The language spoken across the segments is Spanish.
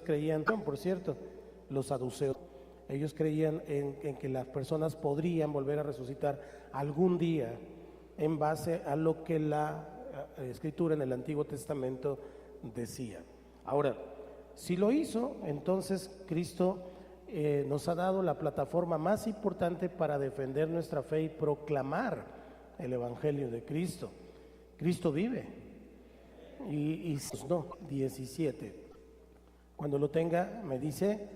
creían, por cierto, los saduceos, ellos creían en que las personas podrían volver a resucitar algún día en base a lo que la Escritura en el Antiguo Testamento decía. Ahora, si lo hizo, entonces Cristo nos ha dado la plataforma más importante para defender nuestra fe y proclamar el Evangelio de Cristo. Cristo vive. Y no, 17. Cuando lo tenga, me dice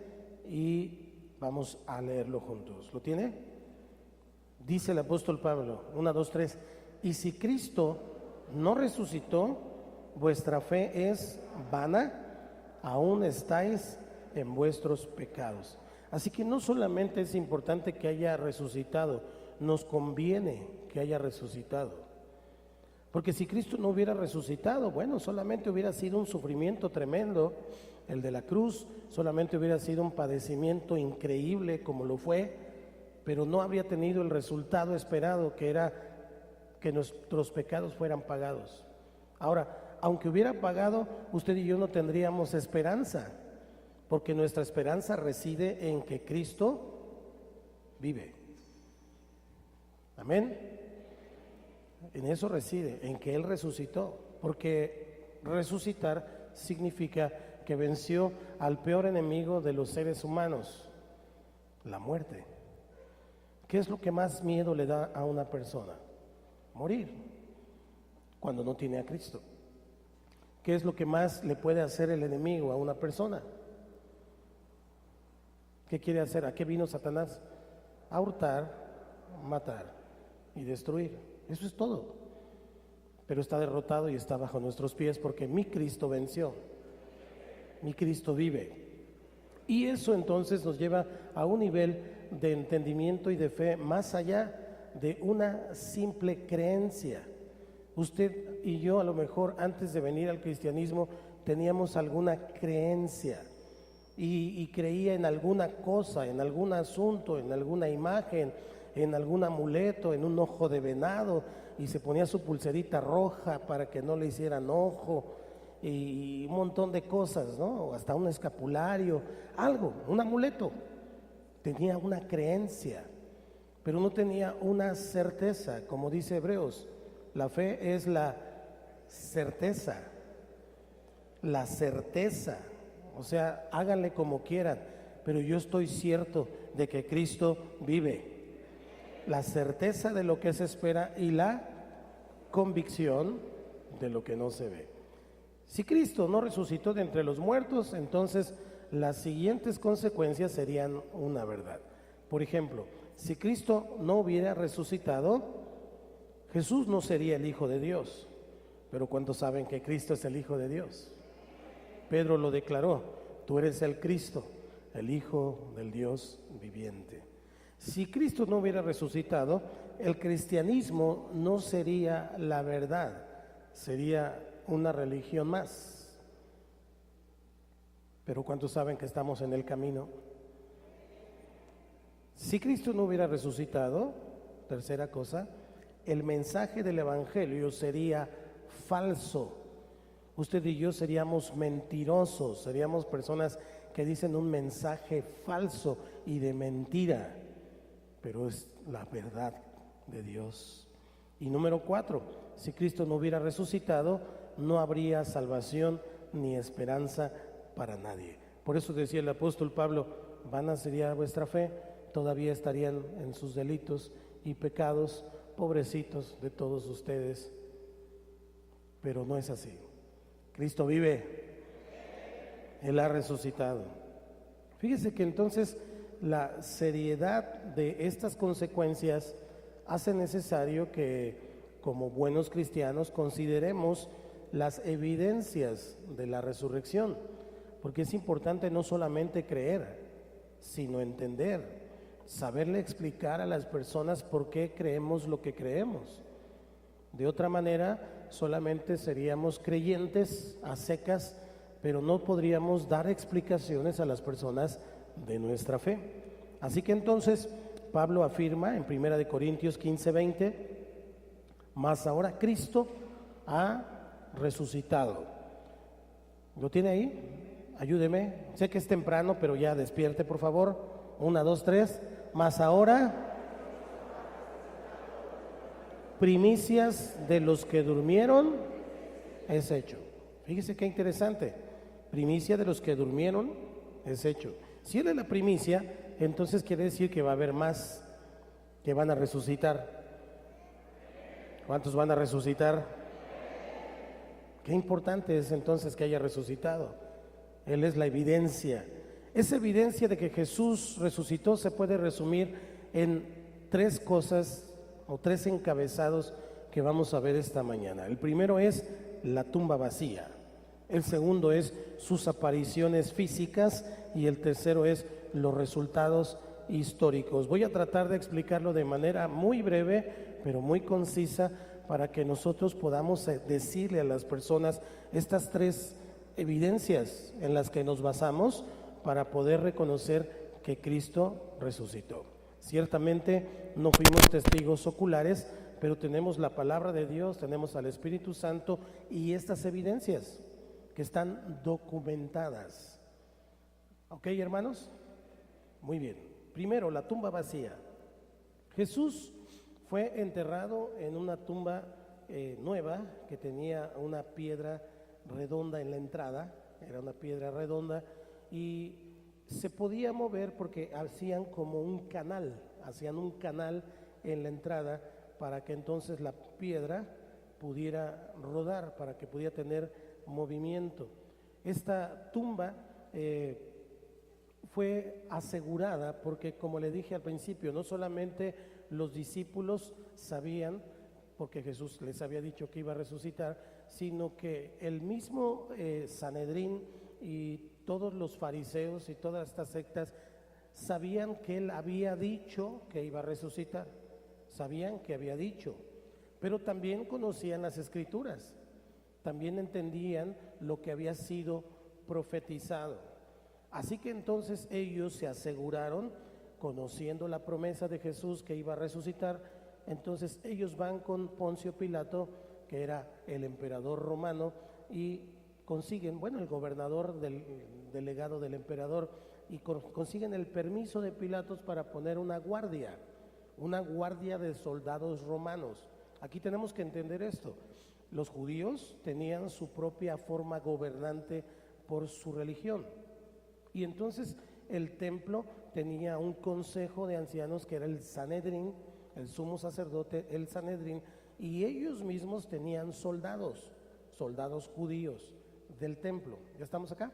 y vamos a leerlo juntos. ¿Lo tiene? Dice el apóstol Pablo, 1, 2, 3. Y si Cristo no resucitó, vuestra fe es vana, aún estáis en vuestros pecados. Así que no solamente es importante que haya resucitado, nos conviene que haya resucitado. Porque si Cristo no hubiera resucitado, bueno, solamente hubiera sido un sufrimiento tremendo, el de la cruz, solamente hubiera sido un padecimiento increíble como lo fue, pero no habría tenido el resultado esperado, que era que nuestros pecados fueran pagados. Ahora, aunque hubiera pagado, usted y yo no tendríamos esperanza, porque nuestra esperanza reside en que Cristo vive. Amén. En eso reside, en que Él resucitó, porque resucitar significa que venció al peor enemigo de los seres humanos, la muerte. ¿Qué es lo que más miedo le da a una persona? Morir, cuando no tiene a Cristo. ¿Qué es lo que más le puede hacer el enemigo a una persona? ¿Qué quiere hacer? ¿A qué vino Satanás? A hurtar, matar y destruir. Eso es todo. Pero está derrotado y está bajo nuestros pies porque mi Cristo venció. Mi Cristo vive. Y eso entonces nos lleva a un nivel de entendimiento y de fe más allá de una simple creencia. Usted y yo a lo mejor antes de venir al cristianismo teníamos alguna creencia y creía en alguna cosa, en algún asunto, en alguna imagen, en algún amuleto, en un ojo de venado, y se ponía su pulserita roja para que no le hicieran ojo, y un montón de cosas, ¿no? Hasta un escapulario, algo, un amuleto. Tenía una creencia, pero no tenía una certeza. Como dice Hebreos, la fe es la certeza, o sea, háganle como quieran, pero yo estoy cierto de que Cristo vive. La certeza de lo que se espera y la convicción de lo que no se ve. Si Cristo no resucitó de entre los muertos, entonces las siguientes consecuencias serían una verdad. Por ejemplo, si Cristo no hubiera resucitado, Jesús no sería el Hijo de Dios. Pero ¿cuántos saben que Cristo es el Hijo de Dios? Pedro lo declaró: tú eres el Cristo, el Hijo del Dios viviente. Si Cristo no hubiera resucitado, el cristianismo no sería la verdad, sería una religión más. Pero ¿cuántos saben que estamos en el camino? Si Cristo no hubiera resucitado, tercera cosa, el mensaje del Evangelio sería falso. Usted y yo seríamos mentirosos, seríamos personas que dicen un mensaje falso y de mentira, pero es la verdad de Dios. Y número 4, si Cristo no hubiera resucitado, no habría salvación ni esperanza para nadie. Por eso decía el apóstol Pablo: vana sería vuestra fe, todavía estarían en sus delitos y pecados, pobrecitos de todos ustedes. Pero no es así. Cristo vive, Él ha resucitado. Fíjese que entonces la seriedad de estas consecuencias hace necesario que, como buenos cristianos, consideremos las evidencias de la resurrección, porque es importante no solamente creer, sino entender, saberle explicar a las personas por qué creemos lo que creemos. De otra manera, solamente seríamos creyentes a secas, pero no podríamos dar explicaciones a las personas de nuestra fe. Así que entonces Pablo afirma en 1 Corintios 15:20, mas ahora Cristo ha resucitado. ¿Lo tiene ahí? Ayúdeme. Sé que es temprano, pero ya despierte, por favor. 1, 2, 3. Mas ahora, primicias de los que durmieron es hecho. Fíjese qué interesante. Primicia de los que durmieron es hecho. Si Él es la primicia, entonces quiere decir que va a haber más que van a resucitar. ¿Cuántos van a resucitar? Qué importante es entonces que haya resucitado. Él es la evidencia. Esa evidencia de que Jesús resucitó se puede resumir en 3 cosas o 3 encabezados que vamos a ver esta mañana. El primero es la tumba vacía. El segundo es sus apariciones físicas y el tercero es los resultados históricos. Voy a tratar de explicarlo de manera muy breve, pero muy concisa, para que nosotros podamos decirle a las personas estas 3 evidencias en las que nos basamos para poder reconocer que Cristo resucitó. Ciertamente no fuimos testigos oculares, pero tenemos la palabra de Dios, tenemos al Espíritu Santo y estas evidencias que están documentadas. ¿Ok, hermanos? Muy bien. Primero, la tumba vacía. Jesús fue enterrado en una tumba nueva que tenía una piedra redonda en la entrada, era una piedra redonda y se podía mover porque hacían como un canal, en la entrada para que entonces la piedra pudiera rodar, para que pudiera tener movimiento. Esta tumba fue asegurada porque, como le dije al principio, no solamente los discípulos sabían, porque Jesús les había dicho que iba a resucitar, sino que el mismo Sanedrín y todos los fariseos y todas estas sectas sabían que él había dicho que iba a resucitar, sabían que había dicho, pero también conocían las escrituras, también entendían lo que había sido profetizado. Así que entonces ellos se aseguraron, conociendo la promesa de Jesús que iba a resucitar, entonces ellos van con Poncio Pilato, que era el emperador romano, y consiguen, el gobernador del delegado del emperador, y consiguen el permiso de Pilatos para poner una guardia de soldados romanos. Aquí tenemos que entender esto. Los judíos tenían su propia forma gobernante por su religión. Y entonces el templo tenía un consejo de ancianos que era el Sanedrín, el sumo sacerdote, el Sanedrín, y ellos mismos tenían soldados judíos del templo. ¿Ya estamos acá?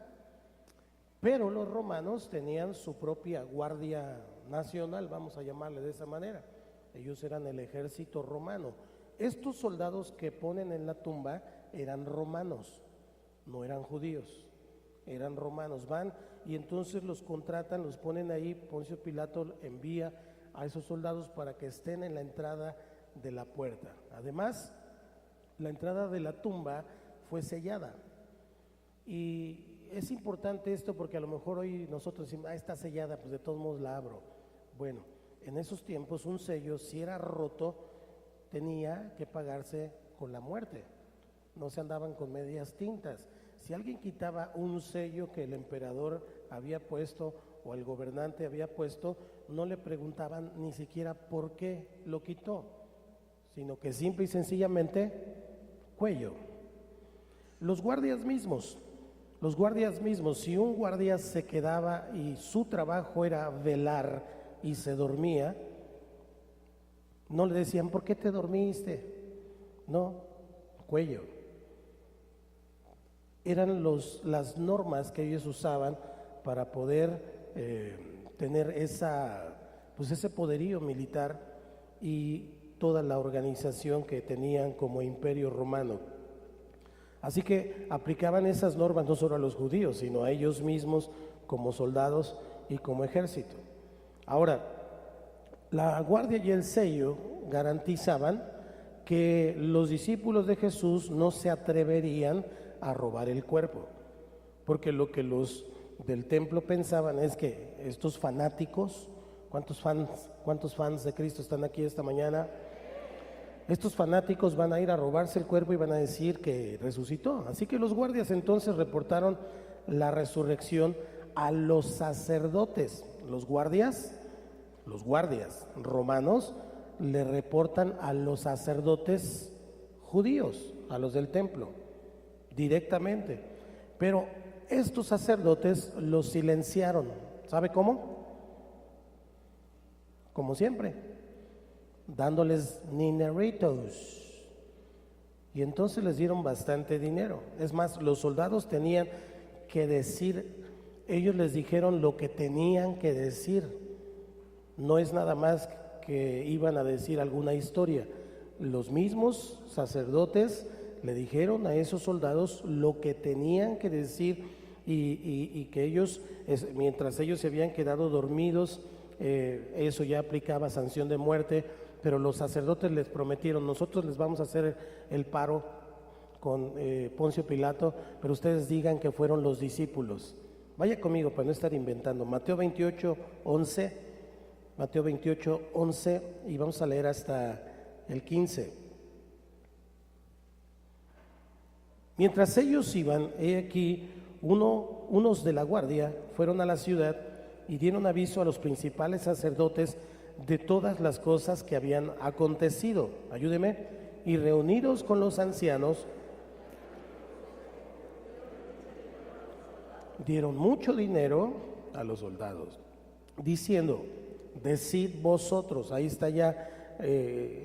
Pero los romanos tenían su propia guardia nacional, vamos a llamarle de esa manera. Ellos eran el ejército romano. Estos soldados que ponen en la tumba eran romanos, no eran judíos, eran romanos. Van y entonces los contratan, los ponen ahí. Poncio Pilato envía a esos soldados para que estén en la entrada de la puerta. Además, la entrada de la tumba fue sellada. Y es importante esto porque a lo mejor hoy nosotros decimos, está sellada, pues de todos modos la abro. Bueno, en esos tiempos un sello, si era roto, tenía que pagarse con la muerte. No se andaban con medias tintas. Si alguien quitaba un sello que el emperador había puesto o el gobernante había puesto, no le preguntaban ni siquiera por qué lo quitó, sino que simple y sencillamente cuello. Los guardias mismos, si un guardia se quedaba y su trabajo era velar y se dormía, no le decían, ¿por qué te dormiste? No, cuello. Eran las normas que ellos usaban para poder tener ese poderío militar y toda la organización que tenían como imperio romano. Así que aplicaban esas normas no solo a los judíos, sino a ellos mismos como soldados y como ejército. Ahora, la guardia y el sello garantizaban que los discípulos de Jesús no se atreverían a robar el cuerpo, porque lo que los del templo pensaban es que estos fanáticos, ¿cuántos fans de Cristo están aquí esta mañana? Estos fanáticos van a ir a robarse el cuerpo y van a decir que resucitó. Así que los guardias entonces reportaron la resurrección a los sacerdotes. Los guardias romanos le reportan a los sacerdotes judíos, a los del templo, directamente. Pero estos sacerdotes los silenciaron. ¿Sabe cómo? Como siempre, dándoles dineritos. Y entonces les dieron bastante dinero. Es más, los soldados tenían que decir, ellos les dijeron lo que tenían que decir. No es nada más que iban a decir alguna historia. Los mismos sacerdotes le dijeron a esos soldados lo que tenían que decir y que ellos, mientras ellos se habían quedado dormidos, eso ya aplicaba sanción de muerte, pero los sacerdotes les prometieron, nosotros les vamos a hacer el paro con Poncio Pilato, pero ustedes digan que fueron los discípulos. Vaya conmigo para no estar inventando. Mateo 28, 11, y vamos a leer hasta el 15. Mientras ellos iban, he aquí, unos de la guardia fueron a la ciudad y dieron aviso a los principales sacerdotes de todas las cosas que habían acontecido. Ayúdeme. Y reunidos con los ancianos, dieron mucho dinero a los soldados, diciendo, decid vosotros. Ahí está ya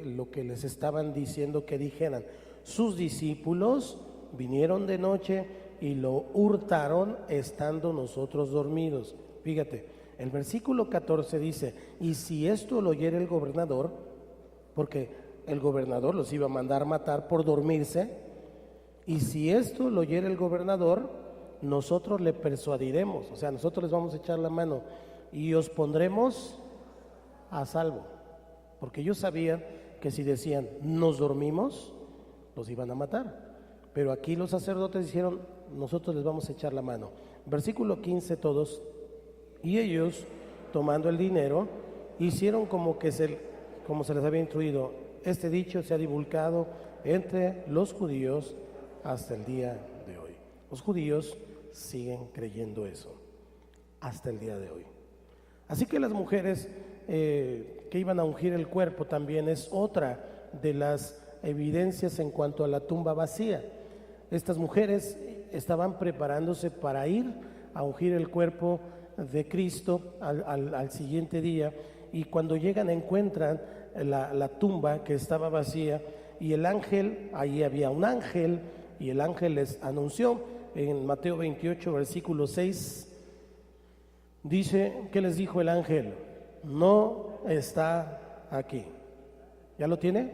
lo que les estaban diciendo que dijeran. Sus discípulos vinieron de noche y lo hurtaron estando nosotros dormidos. Fíjate, el versículo 14 dice, y si esto lo oyera el gobernador, porque el gobernador los iba a mandar matar por dormirse, y si esto lo oyera el gobernador, nosotros le persuadiremos, o sea, nosotros les vamos a echar la mano y os pondremos a salvo, porque ellos sabían que si decían nos dormimos, los iban a matar. Pero aquí los sacerdotes dijeron, nosotros les vamos a echar la mano. Versículo 15 todos, y ellos, tomando el dinero, hicieron como se les había instruido. Este dicho se ha divulgado entre los judíos hasta el día de hoy. Los judíos siguen creyendo eso hasta el día de hoy. Así que las mujeres que iban a ungir el cuerpo también es otra de las evidencias en cuanto a la tumba vacía. Estas mujeres estaban preparándose para ir a ungir el cuerpo de Cristo al siguiente día, y cuando llegan encuentran la tumba que estaba vacía, y el ángel, ahí había un ángel, y el ángel les anunció en Mateo 28, versículo 6, dice, ¿qué les dijo el ángel? No está aquí. ¿Ya lo tiene?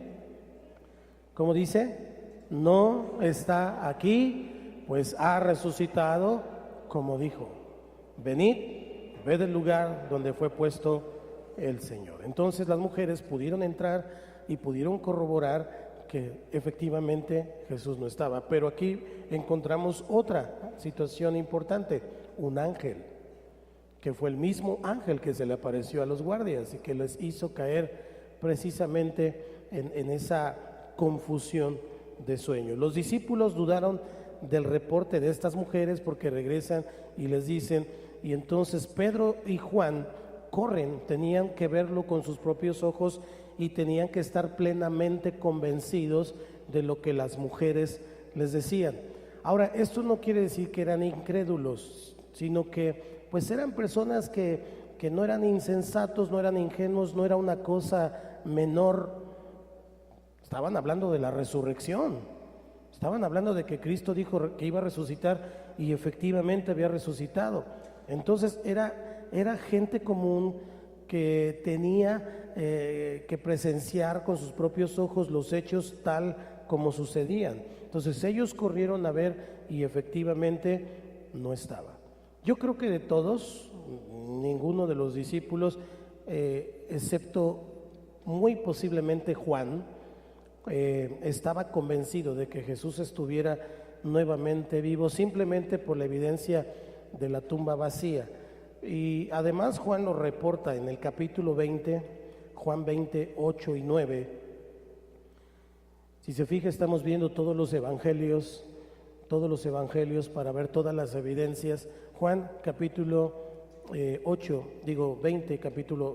¿Cómo dice? No está aquí, pues ha resucitado, como dijo. Venid, ved el lugar donde fue puesto el Señor. Entonces las mujeres pudieron entrar y pudieron corroborar que efectivamente Jesús no estaba. Pero aquí encontramos otra situación importante, un ángel, que fue el mismo ángel que se le apareció a los guardias y que les hizo caer precisamente en esa confusión de sueño. Los discípulos dudaron del reporte de estas mujeres porque regresan y les dicen, y entonces Pedro y Juan corren, tenían que verlo con sus propios ojos y tenían que estar plenamente convencidos de lo que las mujeres les decían. Ahora, esto no quiere decir que eran incrédulos, sino que pues eran personas que no eran insensatos, no eran ingenuos, no era una cosa menor. Estaban hablando de la resurrección, estaban hablando de que Cristo dijo que iba a resucitar y efectivamente había resucitado. Entonces era gente común que tenía que presenciar con sus propios ojos los hechos tal como sucedían. Entonces ellos corrieron a ver y efectivamente no estaba. Yo creo que de todos, ninguno de los discípulos, excepto muy posiblemente Juan, estaba convencido de que Jesús estuviera nuevamente vivo, simplemente por la evidencia de la tumba vacía. Y además Juan lo reporta en el capítulo 20, Juan 20, 8 y 9. Si se fija, estamos viendo todos los evangelios todos los evangelios para ver todas las evidencias. Juan capítulo 20,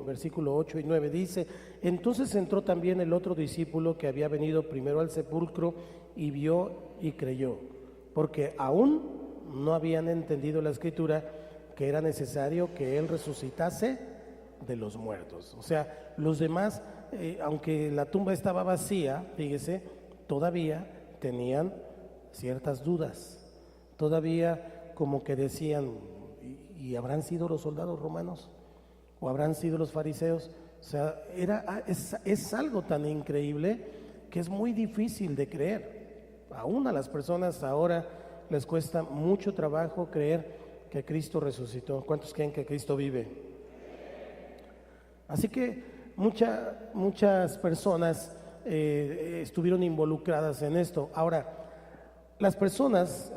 versículo 8 y 9 dice: entonces entró también el otro discípulo que había venido primero al sepulcro y vio y creyó, porque aún no habían entendido la escritura que era necesario que él resucitase de los muertos. O sea, los demás, aunque la tumba estaba vacía, fíjese, todavía tenían ciertas dudas, todavía como que decían: ¿y habrán sido los soldados romanos? ¿O habrán sido los fariseos? O sea, es algo tan increíble que es muy difícil de creer. Aún a las personas ahora les cuesta mucho trabajo creer que Cristo resucitó. ¿Cuántos creen que Cristo vive? Así que muchas personas estuvieron involucradas en esto. Ahora,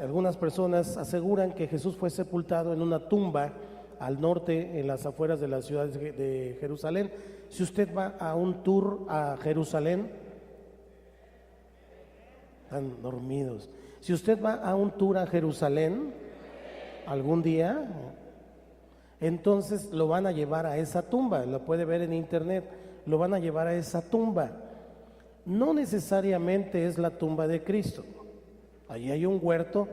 algunas personas aseguran que Jesús fue sepultado en una tumba al norte, en las afueras de la ciudad de Jerusalén. Si usted va a un tour a Jerusalén, están dormidos. Si usted va a un tour a Jerusalén algún día, entonces lo van a llevar a esa tumba, lo puede ver en internet, lo van a llevar a esa tumba. No necesariamente es la tumba de Cristo. Allí hay un huerto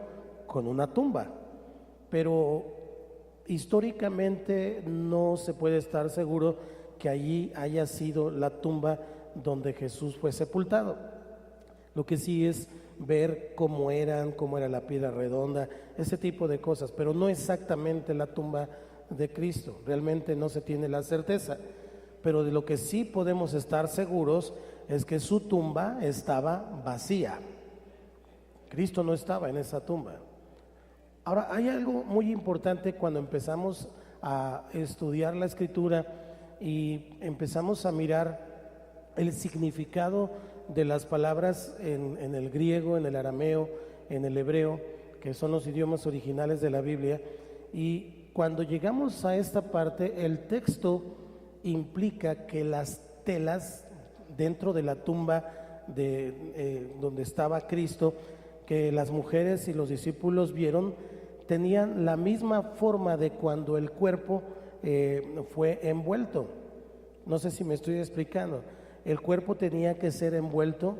con una tumba, pero históricamente no se puede estar seguro que allí haya sido la tumba donde Jesús fue sepultado. Lo que sí es ver cómo era la piedra redonda, ese tipo de cosas, pero no exactamente la tumba de Cristo. Realmente no se tiene la certeza, pero de lo que sí podemos estar seguros es que su tumba estaba vacía. Cristo no estaba en esa tumba. Ahora, hay algo muy importante cuando empezamos a estudiar la Escritura y empezamos a mirar el significado de las palabras en el griego, en el arameo, en el hebreo, que son los idiomas originales de la Biblia. Y cuando llegamos a esta parte, el texto implica que las telas dentro de la tumba donde estaba Cristo, que las mujeres y los discípulos vieron, tenían la misma forma de cuando el cuerpo fue envuelto. No sé si me estoy explicando. El cuerpo tenía que ser envuelto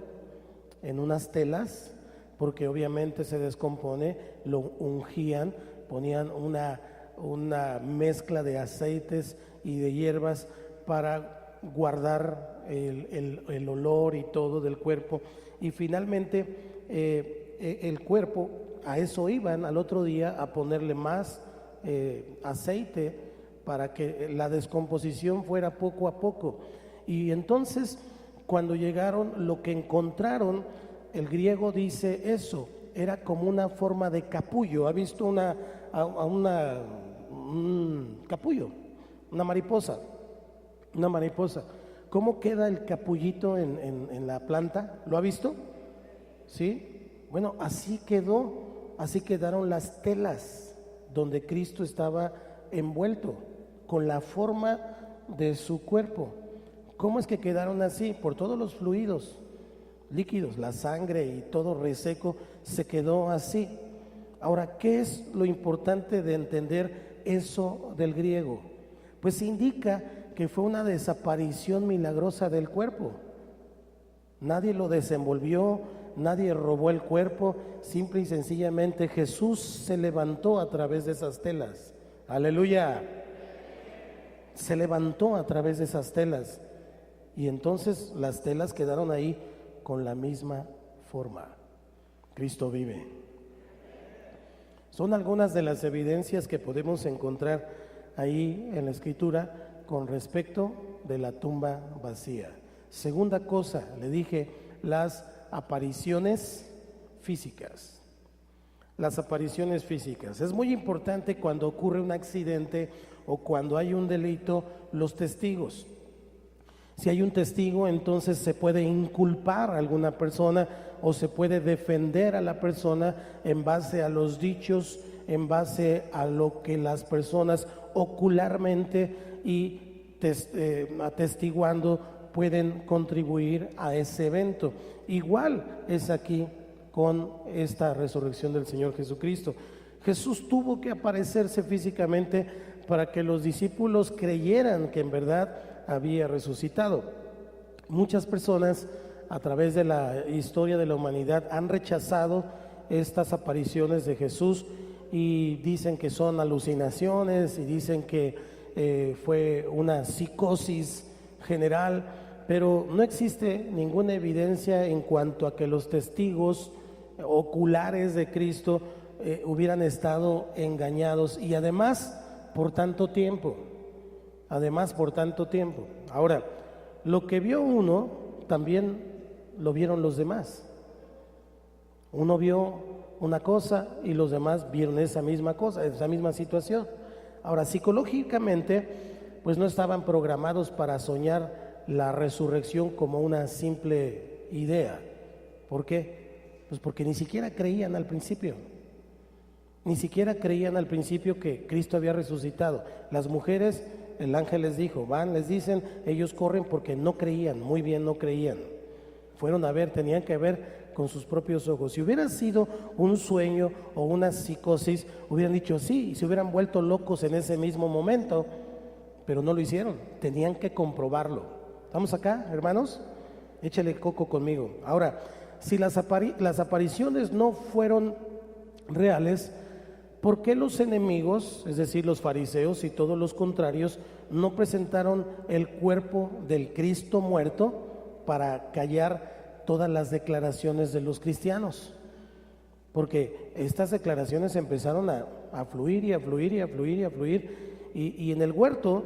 en unas telas, porque obviamente se descompone, lo ungían, ponían una mezcla de aceites y de hierbas para guardar el olor y todo del cuerpo. Y finalmente el cuerpo, a eso iban al otro día a ponerle más aceite para que la descomposición fuera poco a poco. Y entonces cuando llegaron, lo que encontraron, el griego dice eso, era como una forma de capullo. ¿Ha visto un capullo? Una mariposa. ¿Cómo queda el capullito en la planta? ¿Lo ha visto? ¿Sí? Bueno, así quedaron las telas donde Cristo estaba envuelto, con la forma de su cuerpo. ¿Cómo es que quedaron así? Por todos los fluidos líquidos, la sangre y todo reseco se quedó así. Ahora, ¿qué es lo importante de entender eso del griego? Pues indica que fue una desaparición milagrosa del cuerpo. Nadie lo desenvolvió, nadie robó el cuerpo, simple y sencillamente Jesús se levantó a través de esas telas. Aleluya. Se levantó a través de esas telas y entonces las telas quedaron ahí con la misma forma. Cristo vive. Son algunas de las evidencias que podemos encontrar ahí en la Escritura con respecto de la tumba vacía. Segunda cosa, le dije, las apariciones físicas. Las apariciones físicas. Es muy importante cuando ocurre un accidente o cuando hay un delito, los testigos. Si hay un testigo, entonces se puede inculpar a alguna persona o se puede defender a la persona en base a los dichos, en base a lo que las personas ocularmente y atestiguando pueden contribuir a ese evento. Igual es aquí con esta resurrección del Señor Jesucristo. Jesús tuvo que aparecerse físicamente para que los discípulos creyeran que en verdad había resucitado. Muchas personas a través de la historia de la humanidad han rechazado estas apariciones de Jesús y dicen que son alucinaciones y dicen que fue una psicosis general, pero no existe ninguna evidencia en cuanto a que los testigos oculares de Cristo hubieran estado engañados y además por tanto tiempo. Ahora, lo que vio uno, también lo vieron los demás. Uno vio una cosa y los demás vieron esa misma cosa, esa misma situación. Ahora, psicológicamente, pues no estaban programados para soñar la resurrección como una simple idea. ¿Por qué? Pues porque ni siquiera creían al principio. Ni siquiera creían al principio que Cristo había resucitado. Las mujeres, el ángel les dijo, van, les dicen, ellos corren porque no creían, muy bien no creían. Fueron a ver, tenían que ver con sus propios ojos. Si hubiera sido un sueño o una psicosis, hubieran dicho sí, y se hubieran vuelto locos en ese mismo momento, pero no lo hicieron, tenían que comprobarlo. ¿Estamos acá, hermanos? Échale coco conmigo. Ahora, si las apariciones no fueron reales, ¿por qué los enemigos, es decir, los fariseos y todos los contrarios, no presentaron el cuerpo del Cristo muerto para callar todas las declaraciones de los cristianos? Porque estas declaraciones empezaron a fluir y a fluir y a fluir y a fluir. Y en el huerto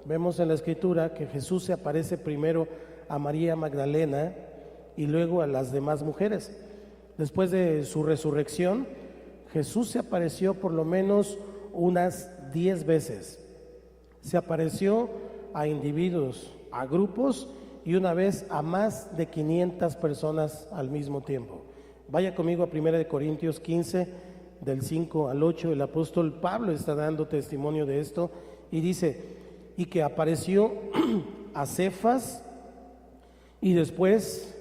vemos en la Escritura que Jesús se aparece primero a María Magdalena y luego a las demás mujeres. Después de su resurrección, Jesús se apareció por lo menos unas 10 veces. Se apareció a individuos, a grupos y una vez a más de 500 personas al mismo tiempo. Vaya conmigo a 1 Corintios 15, del 5 al 8. El apóstol Pablo está dando testimonio de esto y dice, y que apareció a Cefas y después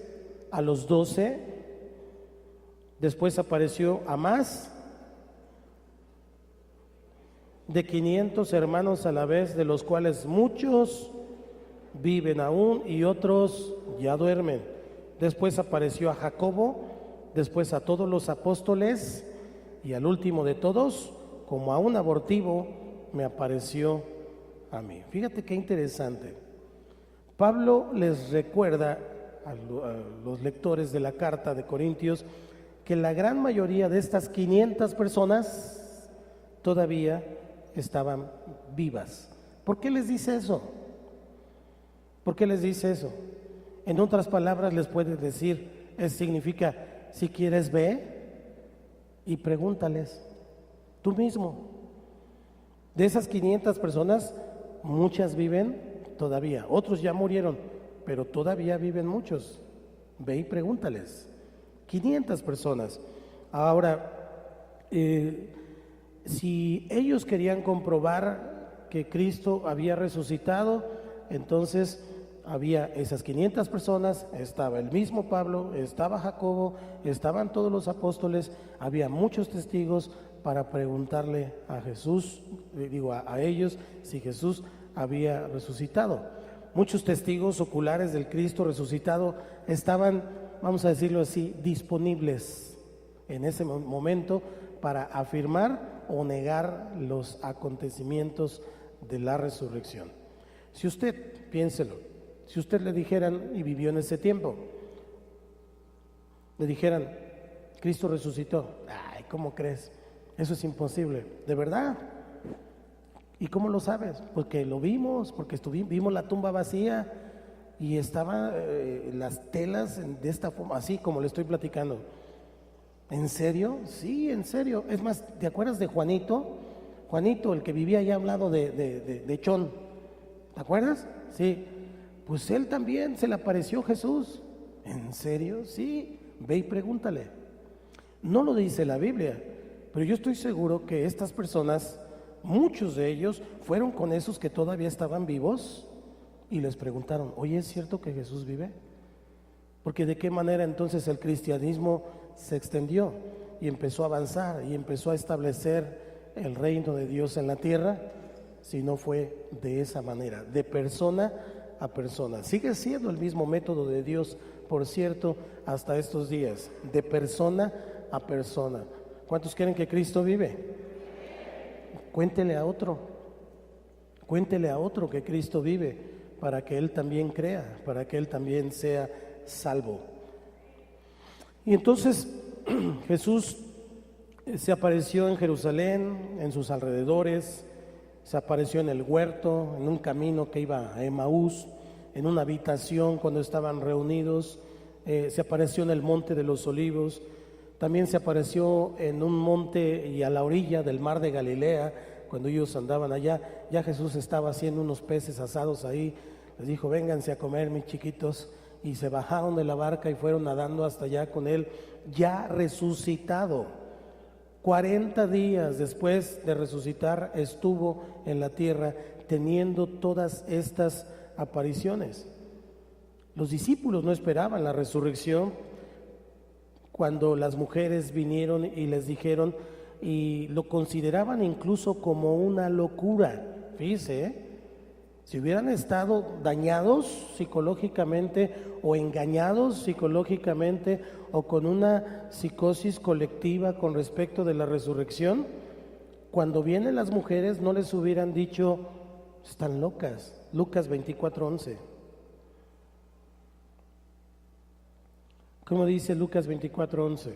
a los 12, después apareció a más de 500 hermanos a la vez, de los cuales muchos viven aún y otros ya duermen. Después apareció a Jacobo, después a todos los apóstoles y al último de todos, como a un abortivo, me apareció a mí. Fíjate qué interesante. Pablo les recuerda a los lectores de la carta de Corintios que la gran mayoría de estas 500 personas todavía estaban vivas. ¿Por qué les dice eso? ¿Por qué les dice eso? En otras palabras les puede decir, significa, si quieres ve y pregúntales tú mismo. De esas 500 personas, muchas viven todavía, otros ya murieron, pero todavía viven muchos. Ve y pregúntales. 500 personas. Ahora, si ellos querían comprobar que Cristo había resucitado, entonces había esas 500 personas, estaba el mismo Pablo, estaba Jacobo, estaban todos los apóstoles, había muchos testigos para preguntarle a Jesús, a ellos, si Jesús había resucitado. Muchos testigos oculares del Cristo resucitado estaban, vamos a decirlo así, disponibles en ese momento para afirmar o negar los acontecimientos de la resurrección. Si usted, piénselo, si usted le dijeran, y vivió en ese tiempo, le dijeran, Cristo resucitó, ay, ¿cómo crees? Eso es imposible, ¿de verdad? ¿Y cómo lo sabes? Porque lo vimos, porque vimos la tumba vacía y estaban las telas de esta forma, así como le estoy platicando. ¿En serio? Sí, en serio. Es más, ¿te acuerdas de Juanito? Juanito, el que vivía allá a un lado de Chón. ¿Te acuerdas? Sí. Pues él también se le apareció Jesús. ¿En serio? Sí. Ve y pregúntale. No lo dice la Biblia, pero yo estoy seguro que estas personas, muchos de ellos, fueron con esos que todavía estaban vivos y les preguntaron, oye, ¿es cierto que Jesús vive? Porque de qué manera entonces el cristianismo se extendió y empezó a avanzar y empezó a establecer el reino de Dios en la tierra, si no fue de esa manera, de persona a persona. Sigue siendo el mismo método de Dios, por cierto, hasta estos días, de persona a persona. ¿Cuántos creen que Cristo vive? Cuéntele a otro que Cristo vive, para que él también crea, para que él también sea salvo. Y entonces Jesús se apareció en Jerusalén, en sus alrededores, se apareció en el huerto, en un camino que iba a Emaús, en una habitación cuando estaban reunidos, se apareció en el monte de los Olivos, también se apareció en un monte y a la orilla del mar de Galilea, cuando ellos andaban allá. Ya Jesús estaba haciendo unos peces asados ahí, les dijo: vénganse a comer, mis chiquitos, y se bajaron de la barca y fueron nadando hasta allá con él, ya resucitado. 40 días después de resucitar estuvo en la tierra teniendo todas estas apariciones. Los discípulos no esperaban la resurrección cuando las mujeres vinieron y les dijeron, y lo consideraban incluso como una locura. Fíjese, si hubieran estado dañados psicológicamente o engañados psicológicamente o con una psicosis colectiva con respecto de la resurrección, cuando vienen las mujeres no les hubieran dicho: están locas. Lucas 24:11. ¿Cómo dice Lucas 24:11?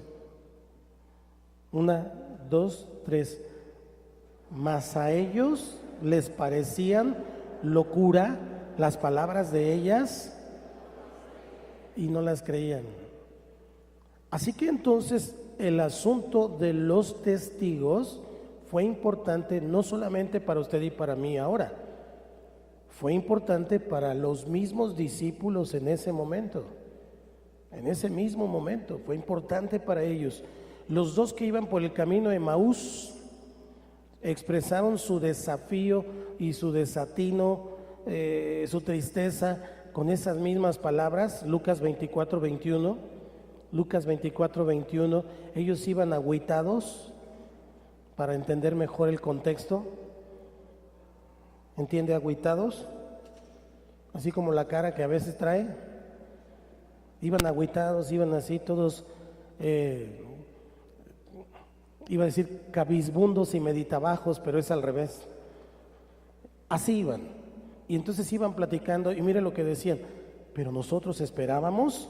1, 2, 3. Mas a ellos les parecían locura las palabras de ellas y no las creían. Así que entonces el asunto de los testigos fue importante no solamente para usted y para mí ahora, fue importante para los mismos discípulos en ese momento. En ese mismo momento fue importante para ellos. Los dos que iban por el camino de Emaús expresaron su desafío y su desatino, su tristeza con esas mismas palabras. Lucas 24:21. Lucas 24:21. Ellos iban agüitados, para entender mejor el contexto. ¿Entiende? Agüitados, así como la cara que a veces trae. Iban agüitados, iban así todos, iba a decir cabizbundos y meditabajos, pero es al revés. Así iban. Y entonces iban platicando y mire lo que decían: pero nosotros esperábamos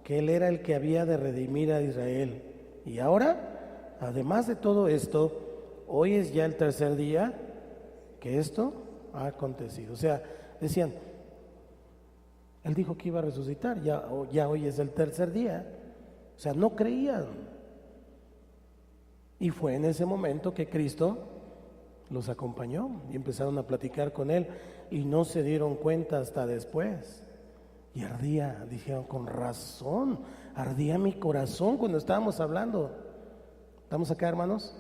que Él era el que había de redimir a Israel. Y ahora, además de todo esto, hoy es ya el tercer día que esto ha acontecido. O sea, decían, Él dijo que iba a resucitar, ya hoy es el tercer día. O sea, no creían. Y fue en ese momento que Cristo los acompañó y empezaron a platicar con Él y no se dieron cuenta hasta después. Y ardía, dijeron, con razón, ardía mi corazón cuando estábamos hablando. ¿Estamos acá, hermanos?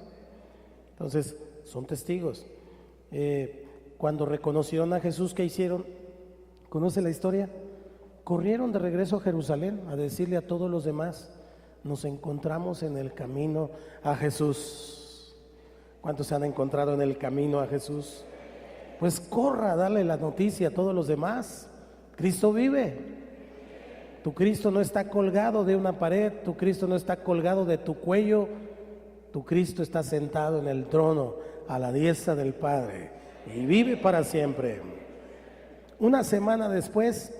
Entonces, son testigos. Cuando reconocieron a Jesús, ¿qué hicieron? ¿Conoce la historia? Corrieron de regreso a Jerusalén a decirle a todos los demás: nos encontramos en el camino a Jesús. ¿Cuántos se han encontrado en el camino a Jesús? Pues corra a darle la noticia a todos los demás. Cristo vive. Tu Cristo no está colgado de una pared, tu Cristo no está colgado de tu cuello, tu Cristo está sentado en el trono a la diestra del Padre y vive para siempre. Una semana después,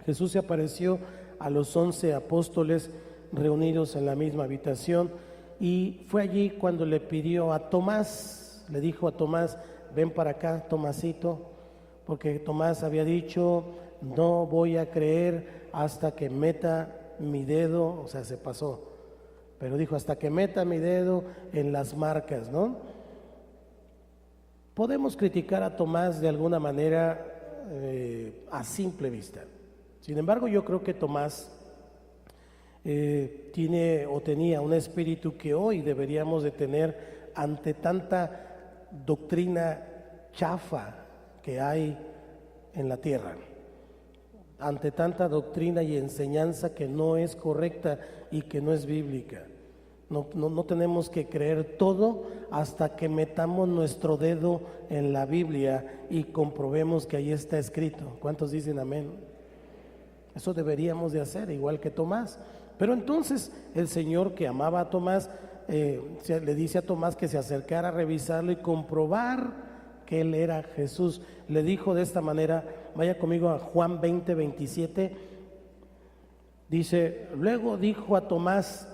Jesús se apareció a los 11 apóstoles reunidos en la misma habitación, y fue allí cuando le pidió a Tomás, le dijo a Tomás: ven para acá, Tomasito, porque Tomás había dicho: no voy a creer hasta que meta mi dedo, o sea, se pasó, pero dijo: hasta que meta mi dedo en las marcas, ¿no? Podemos criticar a Tomás de alguna manera a simple vista. Sin embargo, yo creo que Tomás tiene o tenía un espíritu que hoy deberíamos de tener ante tanta doctrina chafa que hay en la tierra. ante tanta doctrina y enseñanza que no es correcta y que no es bíblica. No tenemos que creer todo hasta que metamos nuestro dedo en la Biblia y comprobemos que ahí está escrito. ¿Cuántos dicen amén? Eso deberíamos de hacer, igual que Tomás. Pero entonces el Señor, que amaba a Tomás, le dice a Tomás que se acercara a revisarlo y comprobar que él era Jesús. Le dijo de esta manera, vaya conmigo a Juan 20:27, dice: luego dijo a Tomás: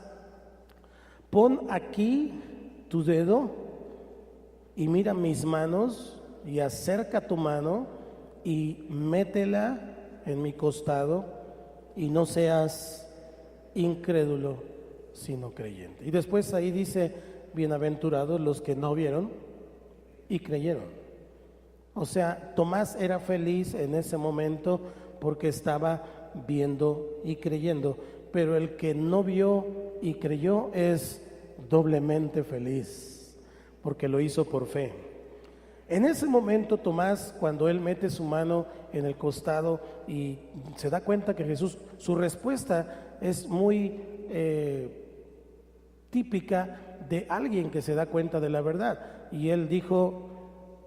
pon aquí tu dedo y mira mis manos, y acerca tu mano y métela en mi costado, y no seas incrédulo sino creyente. Y después ahí dice: bienaventurados los que no vieron y creyeron. O sea, Tomás era feliz en ese momento porque estaba viendo y creyendo, pero el que no vio y creyó es doblemente feliz porque lo hizo por fe. En ese momento Tomás, cuando él mete su mano en el costado y se da cuenta que Jesús, su respuesta es muy típica de alguien que se da cuenta de la verdad, y él dijo: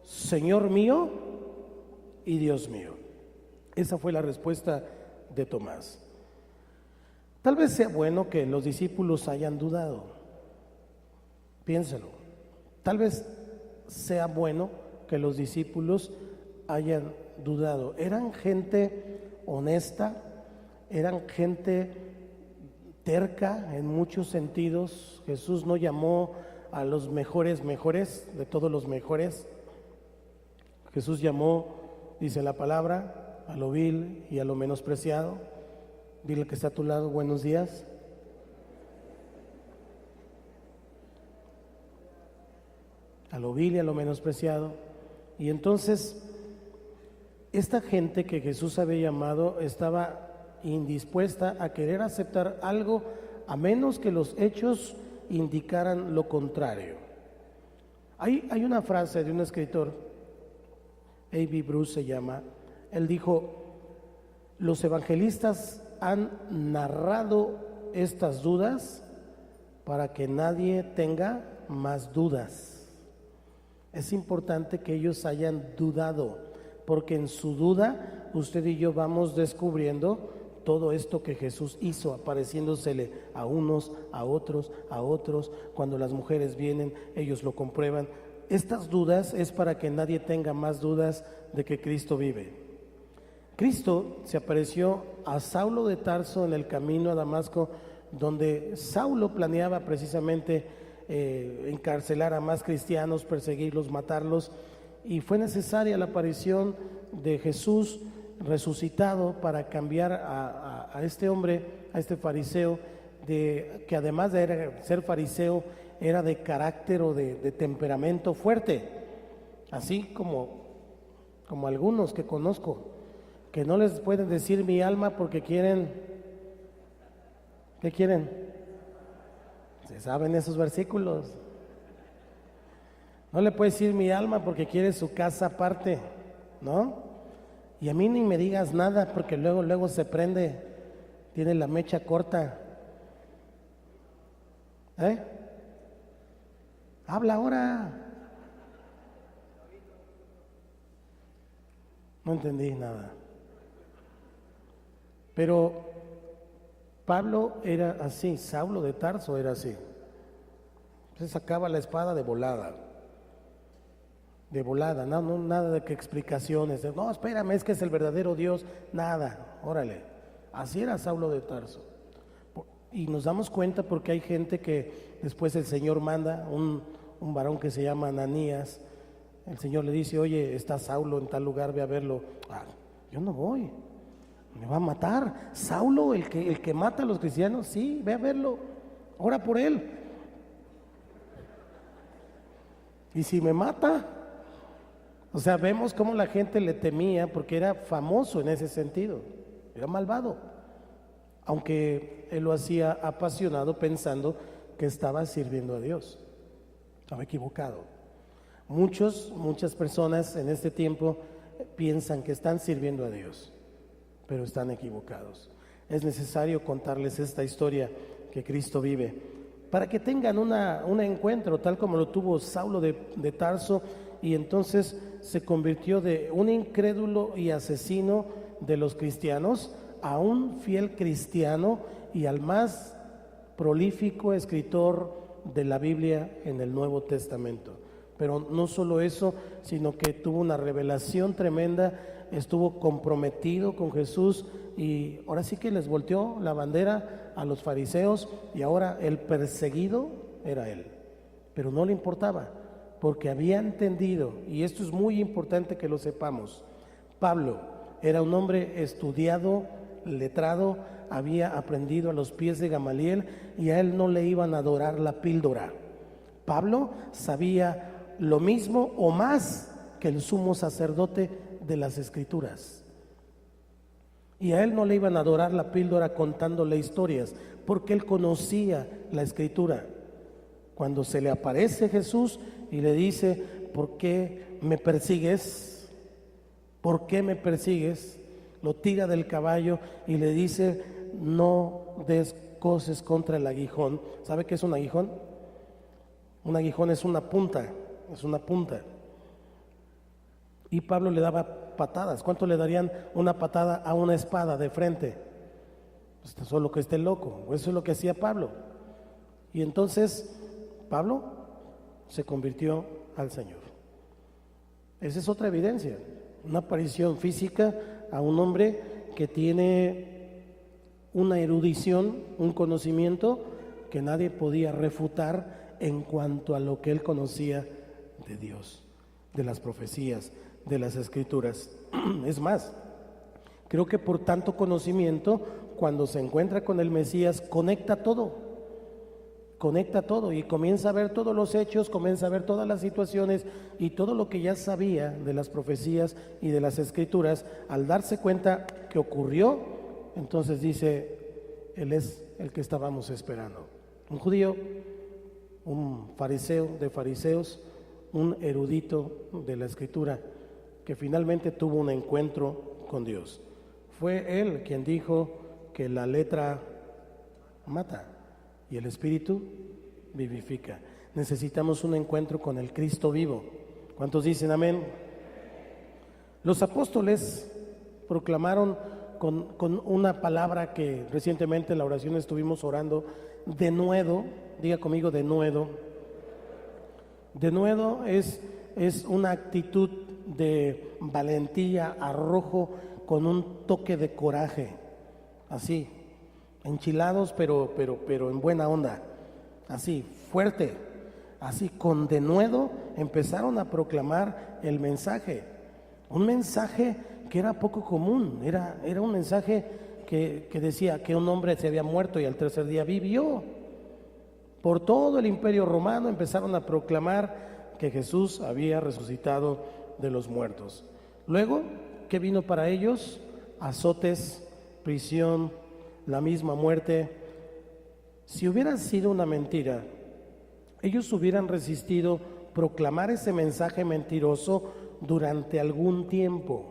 Señor mío y Dios mío. Esa fue la respuesta de Tomás. Tal vez sea bueno que los discípulos hayan dudado. Piénselo. Tal vez sea bueno que los discípulos hayan dudado. Eran gente honesta, eran gente terca en muchos sentidos. Jesús no llamó a los mejores de todos los mejores. Jesús llamó, dice la palabra, a lo vil y a lo menospreciado. Dile que está a tu lado: buenos días. A lo vil y a lo menospreciado. Y entonces, esta gente que Jesús había llamado estaba indispuesta a querer aceptar algo a menos que los hechos indicaran lo contrario. Hay una frase de un escritor, A.B. Bruce se llama. Él dijo: los evangelistas han narrado estas dudas para que nadie tenga más dudas. Es importante que ellos hayan dudado, porque en su duda usted y yo vamos descubriendo todo esto que Jesús hizo, apareciéndosele a unos, a otros, a otros. Cuando las mujeres vienen, ellos lo comprueban. Estas dudas es para que nadie tenga más dudas de que Cristo vive. Cristo se apareció a Saulo de Tarso en el camino a Damasco, donde Saulo planeaba precisamente encarcelar a más cristianos, perseguirlos, matarlos, y fue necesaria la aparición de Jesús resucitado para cambiar a este hombre, a este fariseo, que además de ser fariseo, era de carácter o de temperamento fuerte, así como algunos que conozco, que no les pueden decir mi alma porque quieren, ¿qué quieren? Se saben esos versículos. No le puedes decir mi alma porque quiere su casa aparte, ¿no? Y a mí ni me digas nada porque luego se prende, tiene la mecha corta. Habla ahora. No entendí nada. Pero Pablo era así, Saulo de Tarso era así. Se sacaba la espada de volada. No, nada de que explicaciones. No, espérame, es que es el verdadero Dios. Nada, órale. Así era Saulo de Tarso. Y nos damos cuenta porque hay gente que después el Señor manda, un varón que se llama Ananías. El Señor le dice: oye, está Saulo en tal lugar, ve a verlo. Yo no voy, me va a matar. Saulo, el que mata a los cristianos, sí, ve a verlo, ora por él. Y si me mata, o sea, vemos cómo la gente le temía porque era famoso en ese sentido, era malvado, aunque él lo hacía apasionado pensando que estaba sirviendo a Dios. Estaba equivocado. Muchas personas en este tiempo piensan que están sirviendo a Dios, pero están equivocados. Es necesario contarles esta historia que Cristo vive, para que tengan un encuentro, tal como lo tuvo Saulo de Tarso, y entonces se convirtió de un incrédulo y asesino de los cristianos a un fiel cristiano y al más prolífico escritor de la Biblia en el Nuevo Testamento. Pero no solo eso, sino que tuvo una revelación tremenda, estuvo comprometido con Jesús y ahora sí que les volteó la bandera a los fariseos y ahora el perseguido era él. Pero no le importaba, porque había entendido, y esto es muy importante que lo sepamos, Pablo era un hombre estudiado, letrado, había aprendido a los pies de Gamaliel y a él no le iban a adorar la píldora. Pablo sabía lo mismo o más que el sumo sacerdote de las Escrituras. Y a él no le iban a adorar la píldora contándole historias, porque él conocía la Escritura. Cuando se le aparece Jesús y le dice, ¿por qué me persigues? ¿Por qué me persigues? Lo tira del caballo y le dice, no des coces contra el aguijón. ¿Sabe qué es un aguijón? Un aguijón es una punta, es una punta. Y Pablo le daba patadas. ¿Cuánto le darían una patada a una espada de frente? Pues solo que esté loco. Eso es lo que hacía Pablo. Y entonces Pablo se convirtió al Señor. Esa es otra evidencia, una aparición física a un hombre que tiene una erudición, un conocimiento que nadie podía refutar en cuanto a lo que él conocía de Dios, de las profecías, de las Escrituras. Es más, creo que por tanto conocimiento, cuando se encuentra con el Mesías, conecta todo y comienza a ver todos los hechos, comienza a ver todas las situaciones y todo lo que ya sabía de las profecías y de las Escrituras. Al darse cuenta que ocurrió, entonces dice, él es el que estábamos esperando. Un judío, un fariseo de fariseos, un erudito de la Escritura, que finalmente tuvo un encuentro con Dios. Fue él quien dijo que la letra mata y el Espíritu vivifica. Necesitamos un encuentro con el Cristo vivo. ¿Cuántos dicen amén? Los apóstoles proclamaron con una palabra que recientemente en la oración estuvimos orando, denuedo. Diga conmigo, denuedo. Denuedo es una actitud de valentía, arrojo, con un toque de coraje, así, enchilados pero en buena onda, así, fuerte, así, con denuedo empezaron a proclamar el mensaje, un mensaje que era poco común, era un mensaje que decía que un hombre se había muerto y al tercer día vivió. Por todo el imperio romano empezaron a proclamar que Jesús había resucitado de los muertos. Luego, ¿qué vino para ellos? Azotes, prisión, la misma muerte. Si hubiera sido una mentira, ellos hubieran resistido proclamar ese mensaje mentiroso durante algún tiempo,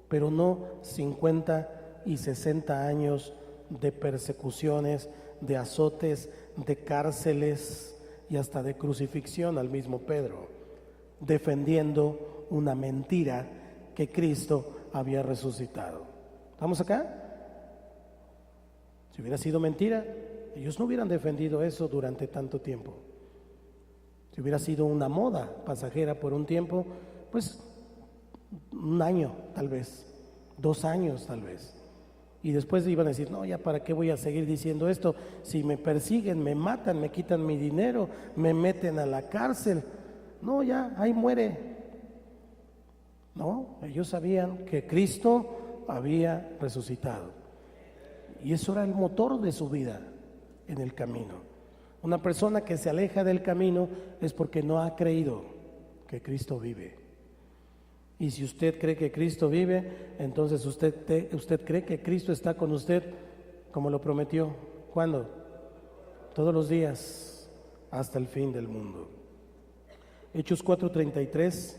pero no 50 y 60 años de persecuciones, de azotes, de cárceles y hasta de crucifixión al mismo Pedro, defendiendo una mentira que Cristo había resucitado. ¿Estamos acá? Si hubiera sido mentira, ellos no hubieran defendido eso durante tanto tiempo. Si hubiera sido una moda pasajera por un tiempo, pues un año tal vez, 2 años tal vez. Y después iban a decir, no, ya para qué voy a seguir diciendo esto, si me persiguen, me matan, me quitan mi dinero, me meten a la cárcel. No, ya, ahí muere. No, ellos sabían que Cristo había resucitado. Y eso era el motor de su vida en el camino. Una persona que se aleja del camino es porque no ha creído que Cristo vive. Y si usted cree que Cristo vive, entonces usted cree que Cristo está con usted como lo prometió. ¿Cuándo? Todos los días hasta el fin del mundo. Hechos 4:33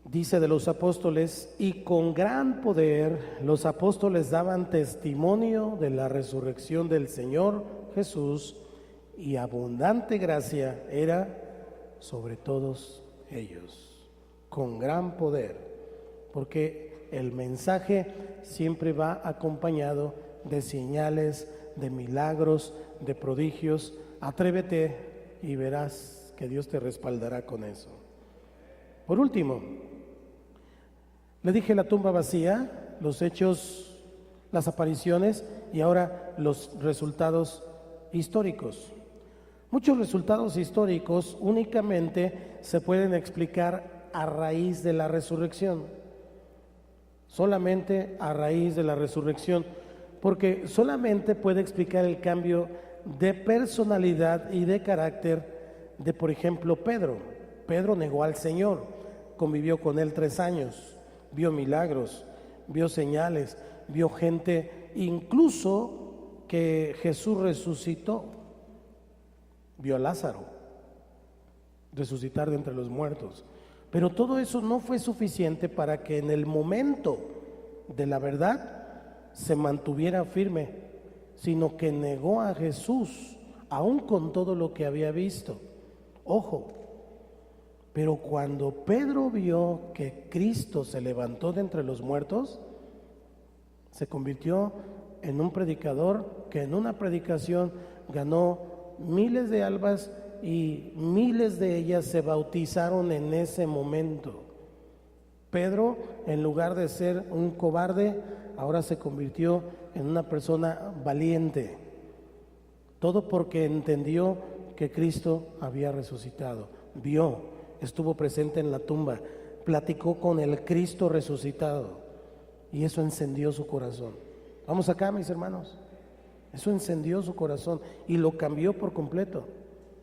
Dice de los apóstoles, y con gran poder los apóstoles daban testimonio de la resurrección del Señor Jesús, y abundante gracia era sobre todos ellos. Con gran poder, porque el mensaje siempre va acompañado de señales, de milagros, de prodigios. Atrévete y verás que Dios te respaldará con eso. Por último, le dije la tumba vacía, los hechos, las apariciones y ahora los resultados históricos. Muchos resultados históricos únicamente se pueden explicar a raíz de la resurrección, solamente a raíz de la resurrección, porque solamente puede explicar el cambio de personalidad y de carácter de, por ejemplo, Pedro. Pedro negó al Señor, convivió con él 3 años, vio milagros, vio señales, vio gente, incluso que Jesús resucitó, vio a Lázaro resucitar de entre los muertos. Pero todo eso no fue suficiente para que en el momento de la verdad se mantuviera firme, sino que negó a Jesús, aún con todo lo que había visto. Ojo, pero cuando Pedro vio que Cristo se levantó de entre los muertos, se convirtió en un predicador que en una predicación ganó miles de almas y miles de ellas se bautizaron en ese momento. Pedro, en lugar de ser un cobarde, ahora se convirtió en una persona valiente. Todo porque entendió que Cristo había resucitado. Vio, estuvo presente en la tumba, platicó con el Cristo resucitado y eso encendió su corazón. Vamos acá, mis hermanos. Eso encendió su corazón y lo cambió por completo.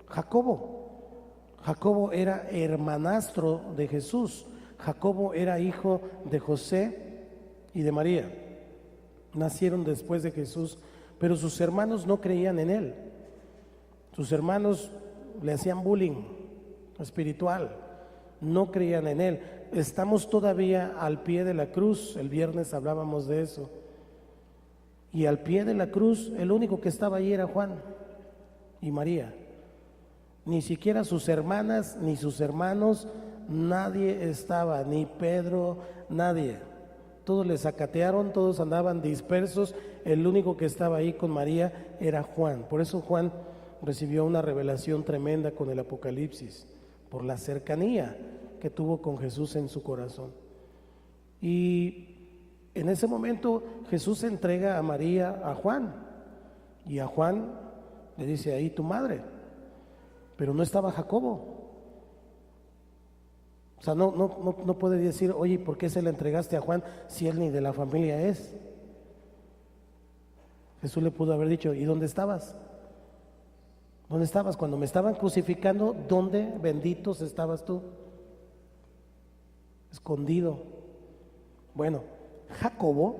Jacobo era hermanastro de Jesús. Jacobo era hijo de José y de María. Nacieron después de Jesús, pero sus hermanos no creían en él. Sus hermanos le hacían bullying espiritual, no creían en él. Estamos todavía al pie de la cruz, el viernes hablábamos de eso. Y al pie de la cruz, el único que estaba ahí era Juan y María. Ni siquiera sus hermanas, ni sus hermanos, nadie estaba, ni Pedro, nadie. Todos le sacatearon, todos andaban dispersos. El único que estaba ahí con María era Juan. Por eso Juan recibió una revelación tremenda con el Apocalipsis, por la cercanía que tuvo con Jesús en su corazón. Y en ese momento Jesús entrega a María a Juan, y a Juan le dice, ahí tu madre. Pero no estaba Jacobo. O sea, no puede decir, oye, ¿por qué se la entregaste a Juan si él ni de la familia es? Jesús le pudo haber dicho, ¿y dónde estabas? ¿Dónde estabas? Cuando me estaban crucificando, ¿dónde, benditos, estabas tú? Escondido. Bueno, Jacobo,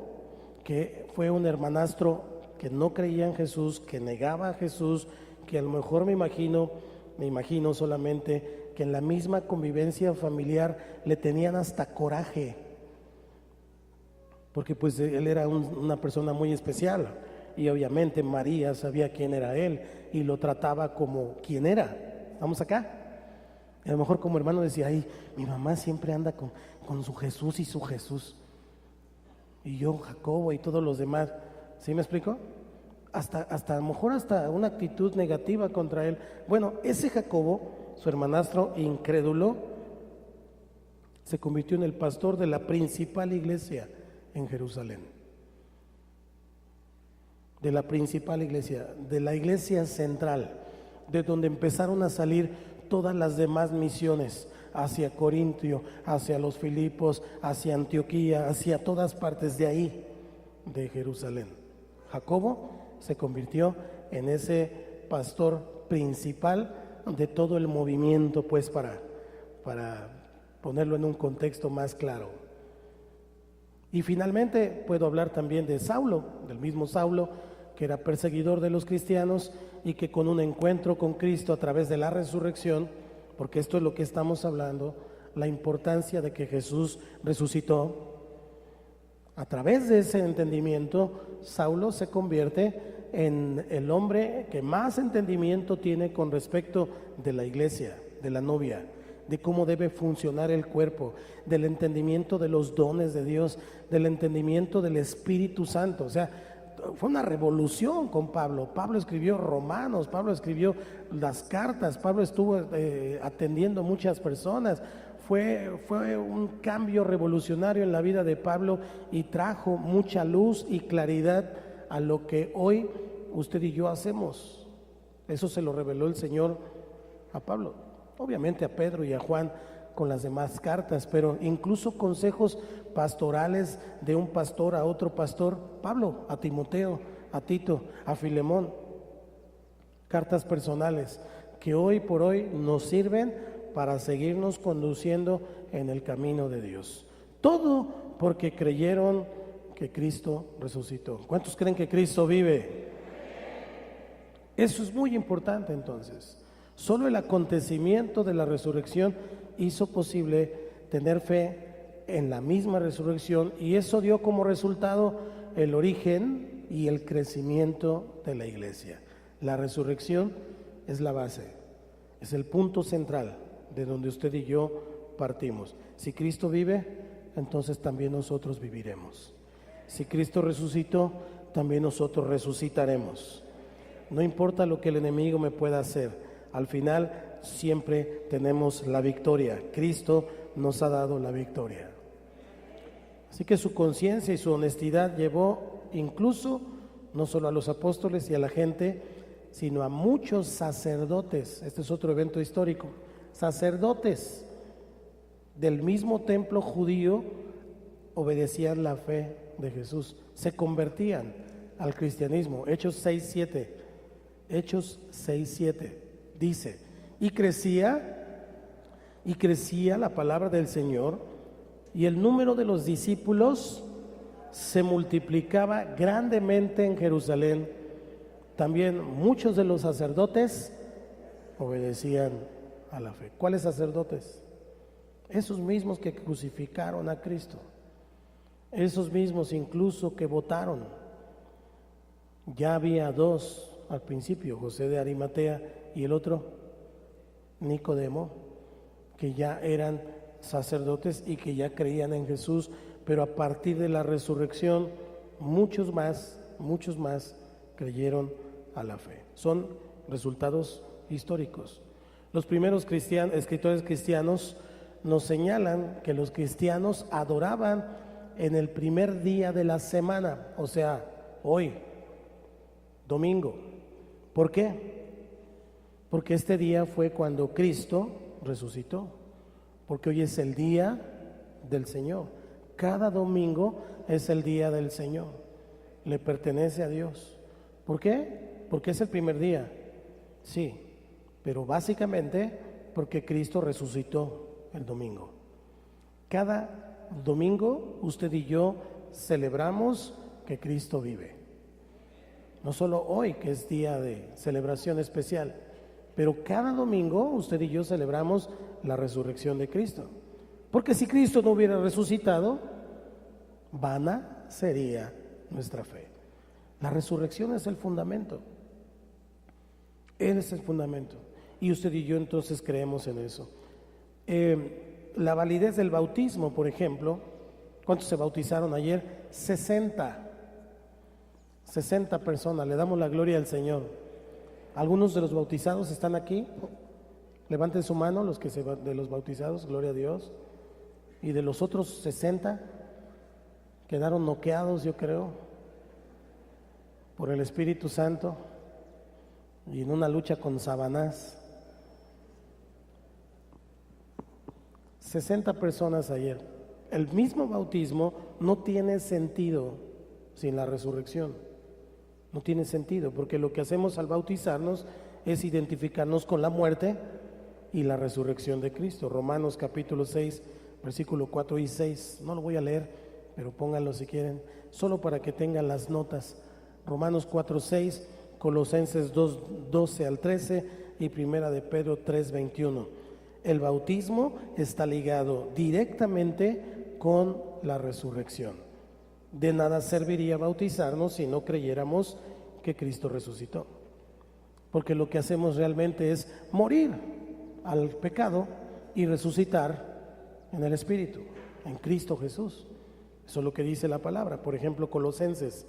que fue un hermanastro que no creía en Jesús, que negaba a Jesús, que a lo mejor me imagino solamente que en la misma convivencia familiar le tenían hasta coraje, porque pues él era una persona muy especial y obviamente María sabía quién era él y lo trataba como quien era. Vamos acá. A lo mejor como hermano decía, ay, mi mamá siempre anda con su Jesús y su Jesús, y yo Jacobo y todos los demás. ¿Sí me explico? Hasta a lo mejor hasta una actitud negativa contra él. Bueno, ese Jacobo, su hermanastro incrédulo, se convirtió en el pastor de la principal iglesia en Jerusalén. De la principal iglesia, de la iglesia central, de donde empezaron a salir todas las demás misiones, hacia Corintio, hacia los Filipos, hacia Antioquía, hacia todas partes de ahí, de Jerusalén. Jacobo se convirtió en ese pastor principal de todo el movimiento, pues para ponerlo en un contexto más claro. Y finalmente puedo hablar también de Saulo, del mismo Saulo, que era perseguidor de los cristianos y que con un encuentro con Cristo a través de la resurrección, porque esto es lo que estamos hablando, la importancia de que Jesús resucitó, a través de ese entendimiento, Saulo se convierte en el hombre que más entendimiento tiene con respecto de la iglesia, de la novia, de cómo debe funcionar el cuerpo, del entendimiento de los dones de Dios, del entendimiento del Espíritu Santo. O sea, fue una revolución con Pablo. Pablo escribió Romanos, Pablo escribió las cartas, Pablo estuvo atendiendo muchas personas. Fue un cambio revolucionario en la vida de Pablo y trajo mucha luz y claridad a lo que hoy usted y yo hacemos. Eso se lo reveló el Señor a Pablo, obviamente a Pedro y a Juan con las demás cartas, pero incluso consejos pastorales de un pastor a otro pastor, Pablo a Timoteo, a Tito, a Filemón, cartas personales que hoy por hoy nos sirven para seguirnos conduciendo en el camino de Dios. Todo porque creyeron que Cristo resucitó. ¿Cuántos creen que Cristo vive? Eso es muy importante entonces. Solo el acontecimiento de la resurrección hizo posible tener fe en la misma resurrección, y eso dio como resultado el origen y el crecimiento de la iglesia. La resurrección es la base, es el punto central de donde usted y yo partimos. Si Cristo vive, entonces también nosotros viviremos. Si Cristo resucitó, también nosotros resucitaremos. No importa lo que el enemigo me pueda hacer, al final siempre tenemos la victoria. Cristo nos ha dado la victoria. Así que su conciencia y su honestidad llevó incluso no solo a los apóstoles y a la gente, sino a muchos sacerdotes. Este es otro evento histórico. Sacerdotes del mismo templo judío obedecían la fe de Jesús, se convertían al cristianismo. Hechos 6:7, Hechos 6:7 dice: y crecía la palabra del Señor, y el número de los discípulos se multiplicaba grandemente en Jerusalén. También muchos de los sacerdotes obedecían a la fe. ¿Cuáles sacerdotes? Esos mismos que crucificaron a Cristo, esos mismos incluso que votaron. Ya había dos al principio, José de Arimatea y el otro, Nicodemo, que ya eran sacerdotes y que ya creían en Jesús, pero a partir de la resurrección muchos más creyeron a la fe. Son resultados históricos. Los primeros escritores cristianos nos señalan que los cristianos adoraban en el primer día de la semana, o sea, hoy, domingo. ¿Por qué? Porque este día fue cuando Cristo resucitó, porque hoy es el día del Señor. Cada domingo es el día del Señor, le pertenece a Dios. ¿Por qué? Porque es el primer día, sí, pero básicamente porque Cristo resucitó el domingo. Cada domingo usted y yo celebramos que Cristo vive. No solo hoy, que es día de celebración especial, pero cada domingo usted y yo celebramos la resurrección de Cristo. Porque si Cristo no hubiera resucitado, vana sería nuestra fe. La resurrección es el fundamento. Él es el fundamento. Y usted y yo entonces creemos en eso. La validez del bautismo, por ejemplo, ¿cuántos se bautizaron ayer? 60 personas, le damos la gloria al Señor. Algunos de los bautizados están aquí, levanten su mano los que de los bautizados, gloria a Dios. Y de los otros 60 quedaron noqueados, yo creo, por el Espíritu Santo y en una lucha con Satanás. 60 personas ayer. El mismo bautismo no tiene sentido sin la resurrección. No tiene sentido, porque lo que hacemos al bautizarnos es identificarnos con la muerte y la resurrección de Cristo. Romanos capítulo 6, versículo 4 y 6. No lo voy a leer, pero pónganlo si quieren, solo para que tengan las notas. Romanos 4, 6, Colosenses 2, 12 al 13 y Primera de Pedro 3, 21. El bautismo está ligado directamente con la resurrección. De nada serviría bautizarnos si no creyéramos que Cristo resucitó. Porque lo que hacemos realmente es morir al pecado y resucitar en el Espíritu, en Cristo Jesús. Eso es lo que dice la palabra. Por ejemplo, Colosenses: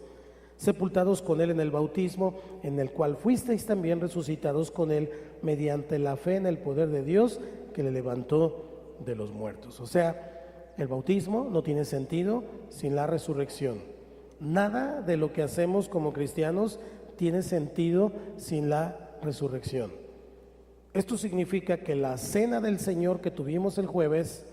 sepultados con Él en el bautismo, en el cual fuisteis también resucitados con Él mediante la fe en el poder de Dios que le levantó de los muertos. O sea, el bautismo no tiene sentido sin la resurrección. Nada de lo que hacemos como cristianos tiene sentido sin la resurrección. Esto significa que la cena del Señor que tuvimos el jueves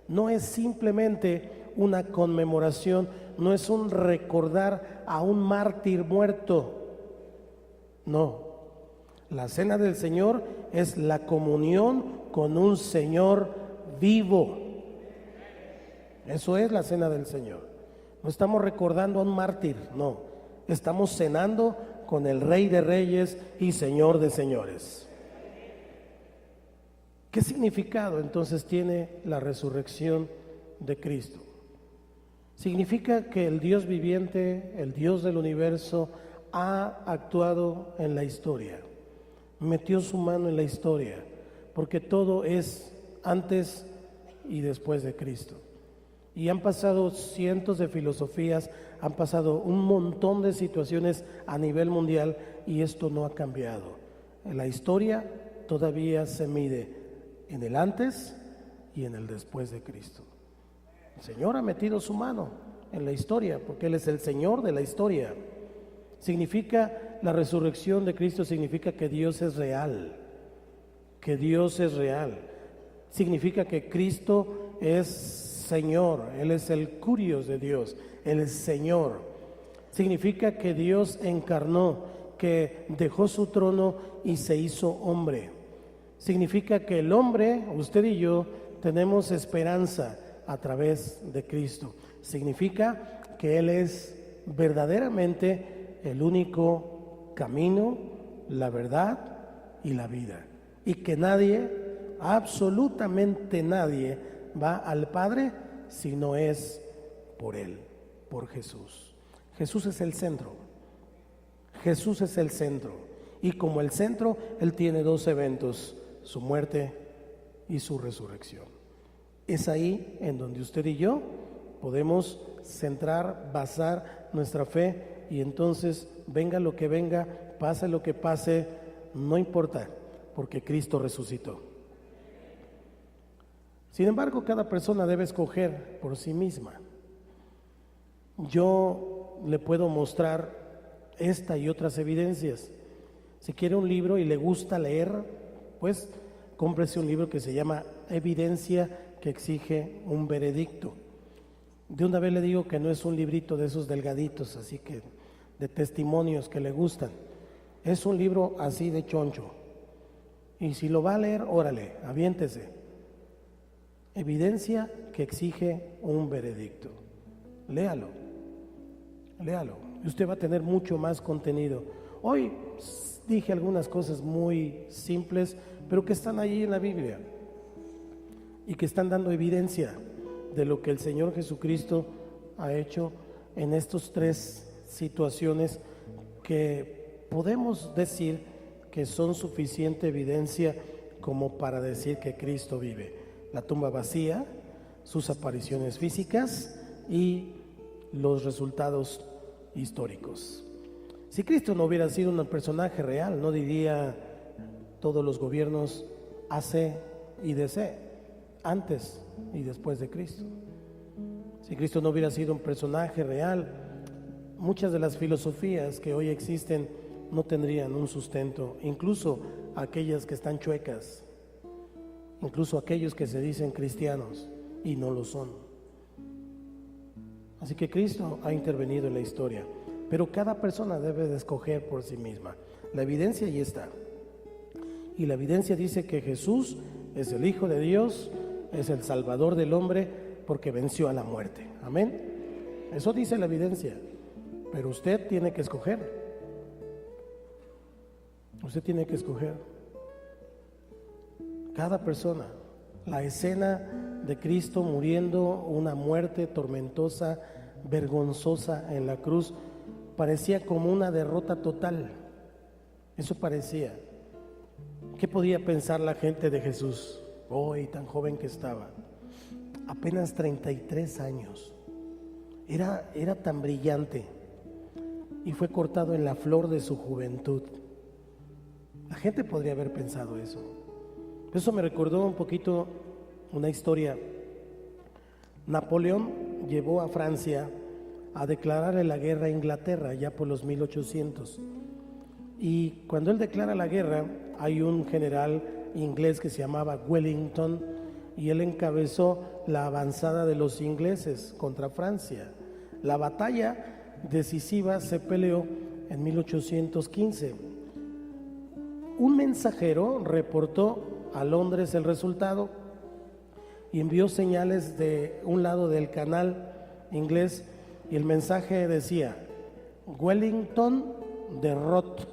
no es simplemente una conmemoración, no es un recordar a un mártir muerto. No, la cena del Señor es la comunión con un Señor vivo. Eso es la cena del Señor. No estamos recordando a un mártir, no. Estamos cenando con el Rey de Reyes y Señor de Señores. ¿Qué significado entonces tiene la resurrección de Cristo? Significa que el Dios viviente, el Dios del universo, ha actuado en la historia, metió su mano en la historia, porque todo es antes y después de Cristo. Y han pasado cientos de filosofías, han pasado un montón de situaciones a nivel mundial y esto no ha cambiado. La historia todavía se mide en el antes y en el después de Cristo. El Señor ha metido su mano en la historia porque Él es el Señor de la historia. Significa, la resurrección de Cristo significa que Dios es real, que Dios es real. Significa que Cristo es Señor, Él es el Curios de Dios, Él es Señor. Significa que Dios encarnó, que dejó su trono y se hizo hombre. Significa que el hombre, usted y yo, tenemos esperanza a través de Cristo. Significa que Él es verdaderamente el único camino, la verdad y la vida. Y que nadie, absolutamente nadie, va al Padre si no es por Él, por Jesús. Jesús es el centro. Jesús es el centro. Y como el centro, Él tiene dos eventos: su muerte y su resurrección. Es ahí en donde usted y yo podemos centrar, basar nuestra fe, y entonces venga lo que venga, pase lo que pase, no importa, porque Cristo resucitó. Sin embargo, cada persona debe escoger por sí misma. Yo le puedo mostrar esta y otras evidencias. Si quiere un libro y le gusta leer, pues cómprese un libro que se llama Evidencia que exige un veredicto. De una vez le digo que no es un librito de esos delgaditos, así que de testimonios que le gustan. Es un libro así de choncho. Y si lo va a leer, órale, aviéntese. Evidencia que exige un veredicto. Léalo, léalo. Y usted va a tener mucho más contenido. Hoy dije algunas cosas muy simples, pero que están ahí en la Biblia y que están dando evidencia de lo que el Señor Jesucristo ha hecho en estas tres situaciones que podemos decir que son suficiente evidencia como para decir que Cristo vive. La tumba vacía, sus apariciones físicas y los resultados históricos. Si Cristo no hubiera sido un personaje real, no diría todos los gobiernos AC y DC, antes y después de Cristo. Si Cristo no hubiera sido un personaje real, muchas de las filosofías que hoy existen no tendrían un sustento, incluso aquellas que están chuecas, incluso aquellos que se dicen cristianos y no lo son. Así que Cristo ha intervenido en la historia, pero cada persona debe de escoger por sí misma. La evidencia ahí está. Y la evidencia dice que Jesús es el Hijo de Dios, es el Salvador del hombre, porque venció a la muerte. Amén. Eso dice la evidencia. Pero usted tiene que escoger. Usted tiene que escoger. Cada persona La escena de Cristo muriendo una muerte tormentosa, vergonzosa en la cruz, parecía como una derrota total. Eso parecía. ¿Qué podía pensar la gente de Jesús? Hoy tan joven que estaba, apenas 33 años, era tan brillante y fue cortado en la flor de su juventud. La gente podría haber pensado eso. Eso me recordó un poquito una historia. Napoleón llevó a Francia a declararle la guerra a Inglaterra ya por los 1800. Y cuando él declara la guerra, hay un general inglés que se llamaba Wellington y él encabezó la avanzada de los ingleses contra Francia. La batalla decisiva se peleó en 1815. Un mensajero reportó a Londres el resultado y envió señales de un lado del canal inglés y el mensaje decía: Wellington derrot,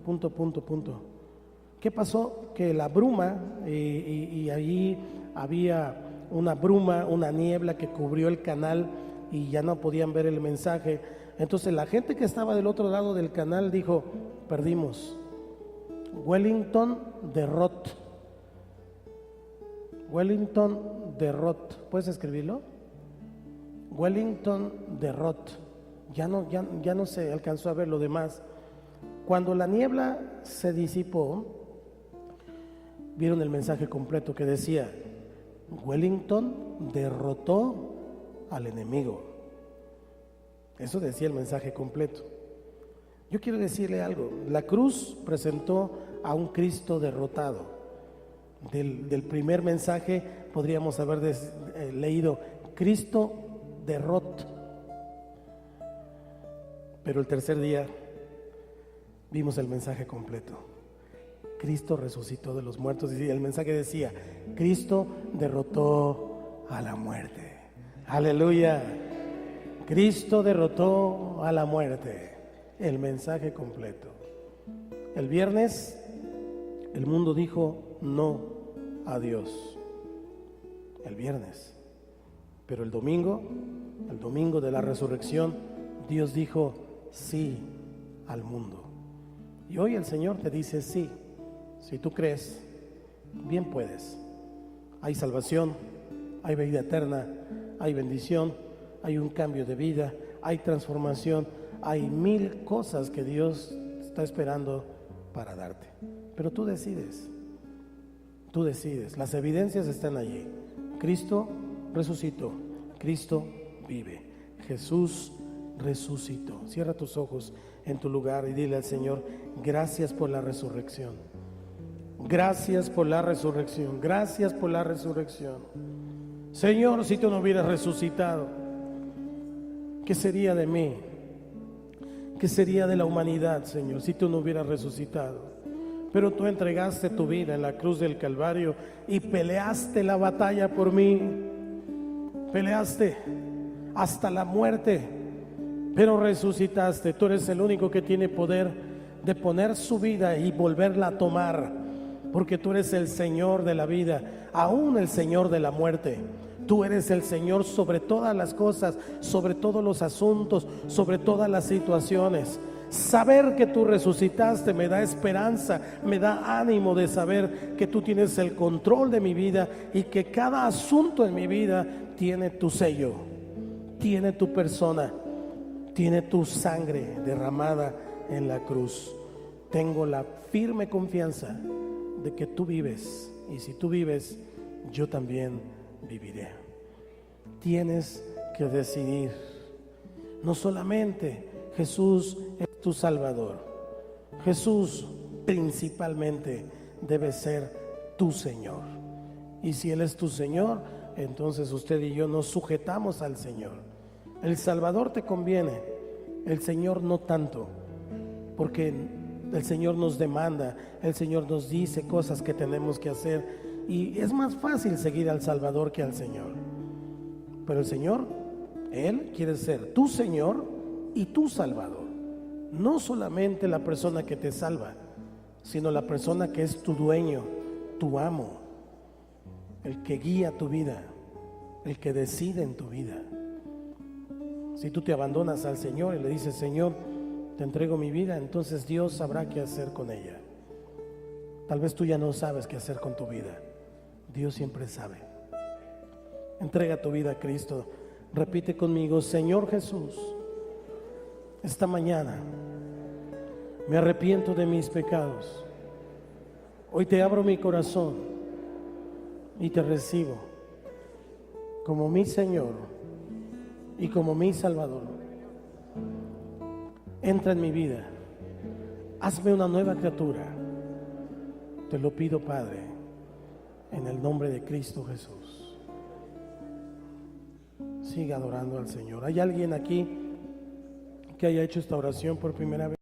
punto. ¿Qué pasó? Que la bruma, y allí había una bruma, una niebla que cubrió el canal y ya no podían ver el mensaje. Entonces la gente que estaba del otro lado del canal dijo: perdimos. Wellington derrot. ¿Puedes escribirlo? Wellington derrot. Ya no se alcanzó a ver lo demás. Cuando la niebla se disipó, vieron el mensaje completo que decía: Wellington derrotó al enemigo. Eso decía el mensaje completo. Yo quiero decirle algo. La cruz presentó a un Cristo derrotado. Del primer mensaje podríamos haber leído: Cristo derrot. Pero el tercer día vimos el mensaje completo. Cristo resucitó de los muertos y el mensaje decía: Cristo derrotó a la muerte. Aleluya. Cristo derrotó a la muerte. El mensaje completo. El viernes el mundo dijo no a Dios. El viernes. Pero el domingo de la resurrección, Dios dijo sí al mundo. Y hoy el Señor te dice sí. Si tú crees, bien puedes. Hay salvación, hay vida eterna, hay bendición, hay un cambio de vida, hay transformación, hay 1000 cosas que Dios está esperando para darte. Pero tú decides, las evidencias están allí. Cristo resucitó, Cristo vive, Jesús resucitó. Cierra tus ojos en tu lugar y dile al Señor: gracias por la resurrección. Gracias por la resurrección. Gracias por la resurrección. Señor, si tú no hubieras resucitado, ¿qué sería de mí? ¿Qué sería de la humanidad, Señor, si tú no hubieras resucitado? Pero tú entregaste tu vida en la cruz del Calvario y peleaste la batalla por mí. Peleaste hasta la muerte, pero resucitaste. Tú eres el único que tiene poder de poner su vida y volverla a tomar, porque tú eres el Señor de la vida, aún el Señor de la muerte. Tú eres el Señor sobre todas las cosas, sobre todos los asuntos, sobre todas las situaciones. Saber que tú resucitaste me da esperanza, me da ánimo de saber que tú tienes el control de mi vida y que cada asunto en mi vida tiene tu sello, tiene tu persona, tiene tu sangre derramada en la cruz. Tengo la firme confianza de que tú vives, y si tú vives, yo también viviré. Tienes que decidir. No solamente Jesús es tu Salvador, Jesús principalmente debe ser tu Señor. Y si Él es tu Señor, entonces usted y yo nos sujetamos al Señor. El Salvador te conviene, el Señor no tanto, porque el Señor nos demanda, el Señor nos dice cosas que tenemos que hacer, y es más fácil seguir al Salvador que al Señor. Pero el Señor, Él quiere ser tu Señor y tu Salvador. No solamente la persona que te salva, sino la persona que es tu dueño, tu amo, el que guía tu vida, el que decide en tu vida. Si tú te abandonas al Señor y le dices, Señor, te entrego mi vida, entonces Dios sabrá qué hacer con ella. Tal vez tú ya no sabes qué hacer con tu vida. Dios siempre sabe. Entrega tu vida a Cristo. Repite conmigo, Señor Jesús, esta mañana me arrepiento de mis pecados. Hoy te abro mi corazón y te recibo como mi Señor y como mi Salvador. Entra en mi vida, hazme una nueva criatura. Te lo pido, Padre, en el nombre de Cristo Jesús. Siga adorando al Señor. ¿Hay alguien aquí que haya hecho esta oración por primera vez?